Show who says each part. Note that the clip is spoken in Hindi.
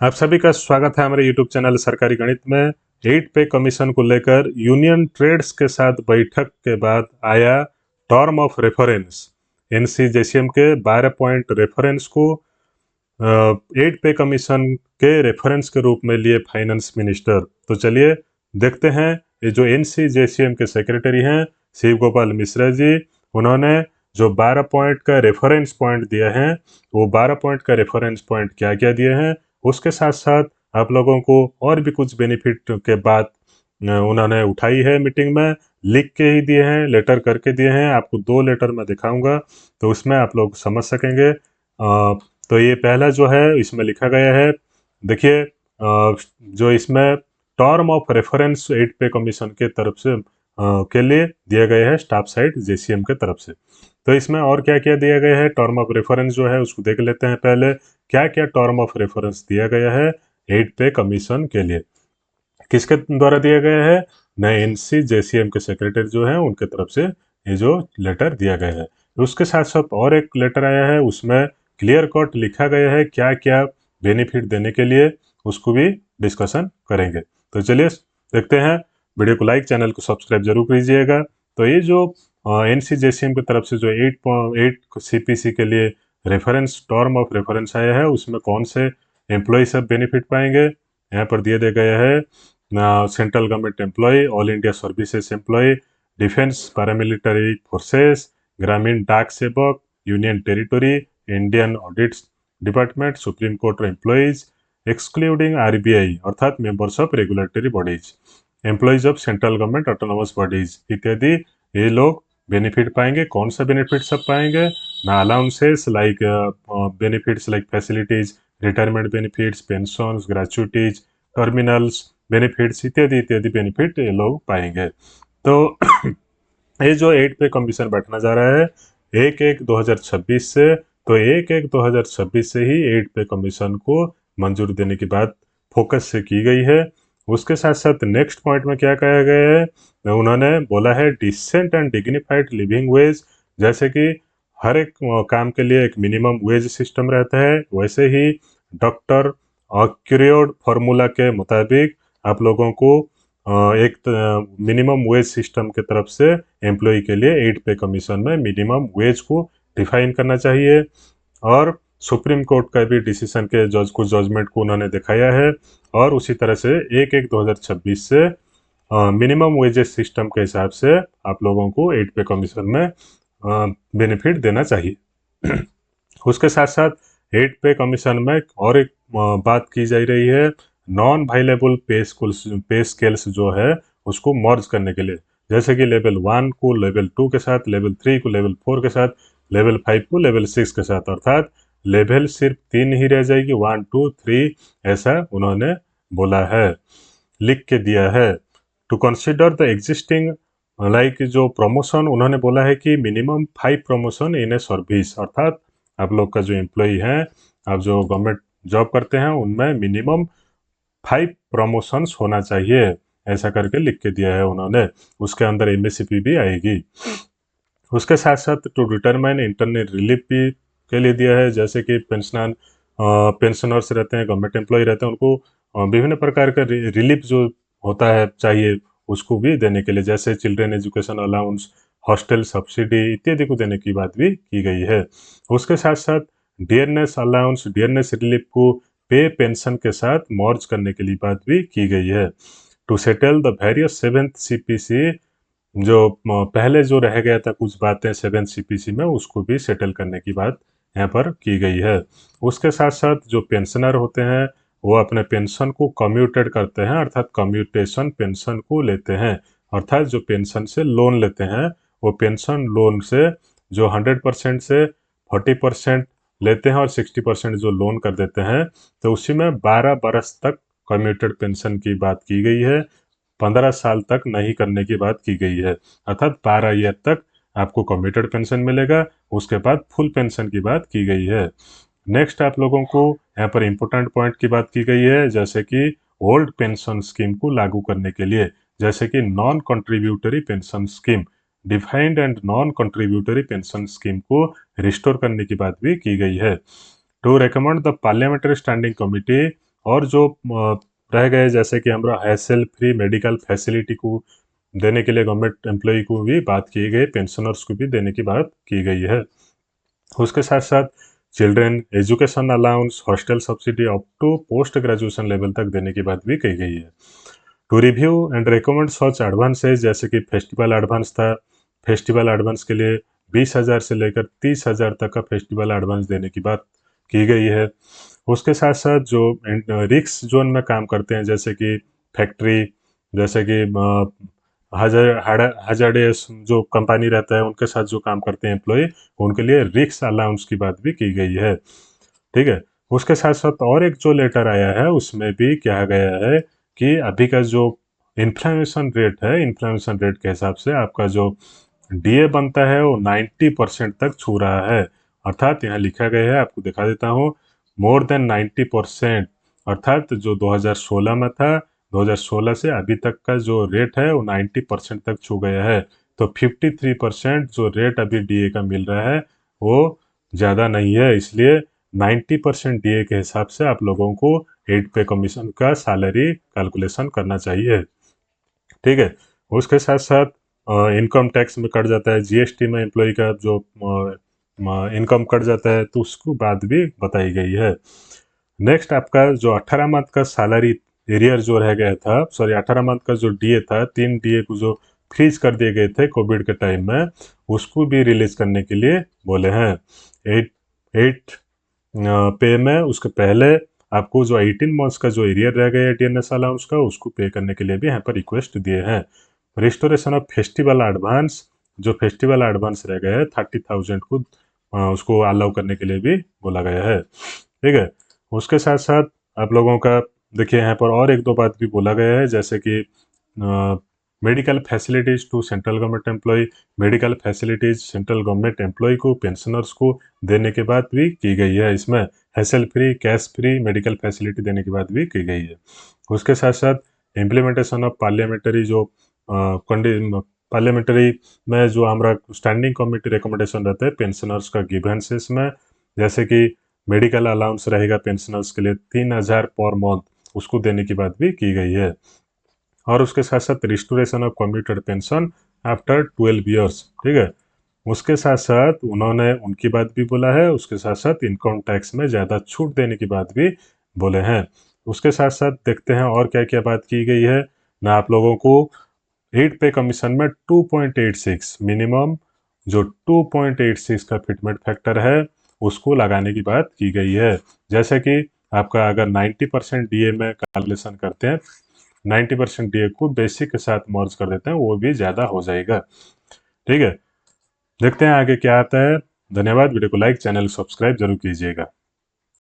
Speaker 1: आप सभी का स्वागत है हमारे यूट्यूब चैनल सरकारी गणित में। 8 पे कमीशन को लेकर यूनियन ट्रेड्स के साथ बैठक के बाद आया टर्म ऑफ रेफरेंस। एनसीजेसीएम के 12 पॉइंट रेफरेंस को 8 पे कमीशन के रेफरेंस के रूप में लिए फाइनेंस मिनिस्टर। तो चलिए देखते हैं, ये जो एनसीजेसीएम के सेक्रेटरी हैं शिव गोपाल मिश्रा जी, उन्होंने जो 12 पॉइंट का रेफरेंस पॉइंट दिया है, वो 12 पॉइंट का रेफरेंस पॉइंट क्या क्या दिए हैं, उसके साथ साथ आप लोगों को और भी कुछ बेनिफिट के बात उन्होंने उठाई है मीटिंग में, लिख के ही दिए हैं, लेटर करके दिए हैं। आपको 2 लेटर मैं दिखाऊंगा तो उसमें आप लोग समझ सकेंगे। तो ये पहला जो है इसमें लिखा गया है, देखिए जो इसमें टर्म ऑफ रेफरेंस 8 पे कमीशन के तरफ से के लिए दिया गया है स्टाफ साइड जेसीएम के तरफ से। तो इसमें और क्या क्या दिया गया है, टर्म ऑफ रेफरेंस जो है उसको देख लेते हैं पहले। क्या क्या टर्म ऑफ रेफरेंस दिया गया है 8 पे कमीशन के लिए, किसके द्वारा दिया गया है, नए एनसी जेसीएम के सेक्रेटरी जो है उनके तरफ से ये जो लेटर दिया गया है। उसके साथ साथ और एक लेटर आया है, उसमें क्लियर कट लिखा गया है क्या क्या बेनिफिट देने के लिए, उसको भी डिस्कशन करेंगे। तो चलिए देखते हैं, वीडियो को लाइक, चैनल को सब्सक्राइब जरूर कीजिएगा। तो ये जो एनसीजेसीएम की तरफ से जो 8 सीपीसी के लिए रेफरेंस टर्म ऑफ रेफरेंस आया है, उसमें कौन से एम्प्लॉय सब बेनिफिट पाएंगे, यहाँ पर दिए दे गया है। Central government employ, all India services employ, defence paramilitary forces, ग्रामीण डाक सेवक, union territory, Indian audit department, Supreme Court employees excluding RBI अर्थात members of regulatory bodies, employees of central government autonomous bodies इत्यादि, ये लोग बेनिफिट पाएंगे। कौन सा बेनिफिट सब पाएंगे, ना allowances like benefits like facilities, retirement benefits, pensions, gratuities, terminals benefits इत्यादि इत्यादि बेनिफिट ये लोग पाएंगे। तो ये जो 8 पे कमीशन बैठना जा रहा है 1/1/2026 से, तो 1/1/2026 से ही 8 पे कमीशन को मंजूरी देने की बात फोकस से की गई है। उसके साथ साथ नेक्स्ट पॉइंट में क्या कहा गया है, उन्होंने बोला है decent and dignified living wage, जैसे कि हर एक काम के लिए एक मिनिमम वेज सिस्टम रहता है, वैसे ही डॉक्टर क्यूरियोड फॉर्मूला के मुताबिक आप लोगों को एक मिनिमम वेज सिस्टम के तरफ से एम्प्लॉय के लिए 8 पे कमीशन में मिनिमम वेज को डिफाइन करना चाहिए। और सुप्रीम कोर्ट का भी डिसीजन के कुछ जजमेंट को उन्होंने दिखाया है, और उसी तरह से 1/1/2026 से मिनिमम वेजेस सिस्टम के हिसाब से आप लोगों को 8 पे कमीशन में बेनिफिट देना चाहिए। उसके साथ साथ 8 पे कमीशन में और एक बात की जा रही है, नॉन वाइलेबल पे स्केल्स जो है उसको मर्ज करने के लिए, जैसे कि लेवल 1 को लेवल 2 के साथ, लेवल 3 को लेवल 4 के साथ, लेवल 5 को लेवल 6 के साथ, अर्थात लेवल सिर्फ 3 ही रह जाएगी, 1 2 3 ऐसा उन्होंने बोला है, लिख के दिया है। To consider the existing like जो प्रमोशन, उन्होंने बोला है कि minimum 5 promotion in a service, अर्थात आप लोग का जो एम्प्लॉय हैं, आप जो गवर्नमेंट जॉब करते हैं, उनमें मिनिमम 5 प्रमोशंस होना चाहिए, ऐसा करके लिख के दिया है उन्होंने। उसके अंदर एमएससीपी भी आएगी। उसके साथ साथ टू डिटरमाइन इंटरनल रिलीफ भी के लिए दिया है, जैसे कि पेंशनर्स रहते हैं, गवर्नमेंट एम्प्लॉय रहते हैं, उनको विभिन्न प्रकार का रिलीफ जो होता है चाहिए उसको भी देने के लिए, जैसे children education allowance, hostel subsidy इत्यादि को देने की बात भी की गई है। उसके साथ साथ डियरनेस अलाउंस, डियरनेस रिलीफ को पे पेंशन के साथ मर्ज करने के लिए बात भी की गई है। To settle the various 7th CPC, जो पहले जो रह गया था कुछ बातें 7th सीपीसी में, उसको भी सेटल करने की बात यहाँ पर की गई है। उसके साथ साथ जो पेंशनर होते हैं वो अपने पेंशन को कम्यूटेड करते हैं, अर्थात कम्यूटेशन पेंशन को लेते हैं, अर्थात जो पेंशन से लोन लेते हैं वो पेंशन लोन से जो 100% से 40% लेते हैं और 60% जो लोन कर देते हैं, तो उसी में 12 बरस तक कम्यूटेड पेंशन की बात की गई है, 15 साल तक नहीं करने की बात की गई है, अर्थात 12 ईयर तक आपको कम्यूटेड पेंशन मिलेगा, उसके बाद फुल पेंशन की बात की गई है। नेक्स्ट आप लोगों को यहाँ पर इंपॉर्टेंट पॉइंट की बात की गई है, जैसे कि ओल्ड पेंशन स्कीम को लागू करने के लिए, जैसे कि non contributory pension scheme, defined and non contributory pension scheme को रिस्टोर करने की बात भी की गई है। To recommend the parliamentary standing committee और जो रह गए जैसे कि हमारा हैसल फ्री मेडिकल फैसिलिटी को देने के लिए गवर्नमेंट एम्प्लॉय को भी बात की गई, पेंशनर्स को भी देने की बात की गई है। उसके साथ साथ children education allowance, hostel subsidy up to post graduation level तक देने की बात भी कही गई है। To review and recommend such advances, जैसे कि फेस्टिवल एडवांस था, फेस्टिवल एडवांस के लिए 20,000 से लेकर 30,000 तक का फेस्टिवल एडवांस देने की बात की गई है। उसके साथ साथ जो रिस्क जोन में काम करते हैं, जैसे कि फैक्ट्री, जैसे कि हजार्डियस जो कंपनी रहता है उनके साथ जो काम करते हैं एम्प्लॉय, उनके लिए रिस्क अलाउंस की बात भी की गई है। ठीक है। उसके साथ साथ और एक जो लेटर आया है उसमें भी कहा गया है कि अभी का जो इन्फ्लेशन रेट है, इन्फ्लेशन रेट के हिसाब से आपका जो डीए बनता है वो 90% तक छू रहा है। अर्थात यहाँ लिखा गया है, आपको दिखा देता हूँ, मोर देन 90%। अर्थात जो 2016 में था, 2016 से अभी तक का जो रेट है वो 90% तक छू गया है। तो 53% जो रेट अभी डीए का मिल रहा है वो ज़्यादा नहीं है, इसलिए 90% डीए के हिसाब से आप लोगों को 8 पे कमीशन का सैलरी कैलकुलेशन करना चाहिए। ठीक है। उसके साथ साथ इनकम टैक्स में कट जाता है, जीएसटी में एम्प्लॉय का जो इनकम कट जाता है, तो उसको बात भी बताई गई है। नेक्स्ट आपका जो 18 मंथ का सैलरी एरियर जो रह गया था, सॉरी 18 मंथ का जो डीए था, 3 डीए को जो फ्रीज कर दिए गए थे कोविड के टाइम में, उसको भी रिलीज करने के लिए बोले हैं। 8 पे में उसके पहले आपको जो 18 मंथ्स का जो एरियर रह गया है डीएनएस अलाउंस का, उसको पे करने के लिए भी यहाँ पर रिक्वेस्ट दिए हैं। रिस्टोरेशन ऑफ फेस्टिवल एडवांस, जो फेस्टिवल एडवांस रह गया है 30,000 को, उसको अलाउ करने के लिए भी बोला गया है। ठीक है। उसके साथ साथ आप लोगों का देखिए यहाँ पर और एक दो बात भी बोला गया है, जैसे कि medical facilities to central government employ, medical facilities central government employ को, पेंशनर्स को देने की बात भी की गई है। इसमें hassle free, cash free medical facility देने की बात भी की गई है। उसके साथ साथ इम्प्लीमेंटेशन ऑफ पार्लियामेंट्री जो पार्लियामेंट्री में जो हमारा स्टैंडिंग कमेटी रिकमेंडेशन रहता है पेंशनर्स का गिवेंसेस में, जैसे कि मेडिकल अलाउंस रहेगा पेंशनर्स के लिए 3,000 पर मंथ, उसको देने की बात भी की गई है। और उसके साथ साथ restoration of commuted pension after 12 years. ठीक है। उसके साथ साथ उन्होंने उनकी बात भी बोला है, उसके साथ साथ इनकम टैक्स में ज़्यादा छूट देने की बात भी बोले हैं। उसके साथ साथ देखते हैं और क्या क्या बात की गई है ना। आप लोगों को 8 पे कमीशन में 2.86 मिनिमम, जो 2.86 का फिटमेंट फैक्टर है उसको लगाने की बात की गई है। जैसे कि आपका अगर 90% डीए में कैलकुलेशन करते हैं, 90% डीए को बेसिक के साथ मर्ज कर देते हैं, वो भी ज़्यादा हो जाएगा। ठीक है। देखते हैं आगे क्या आता है। धन्यवाद। वीडियो को लाइक, चैनल सब्सक्राइब जरूर कीजिएगा।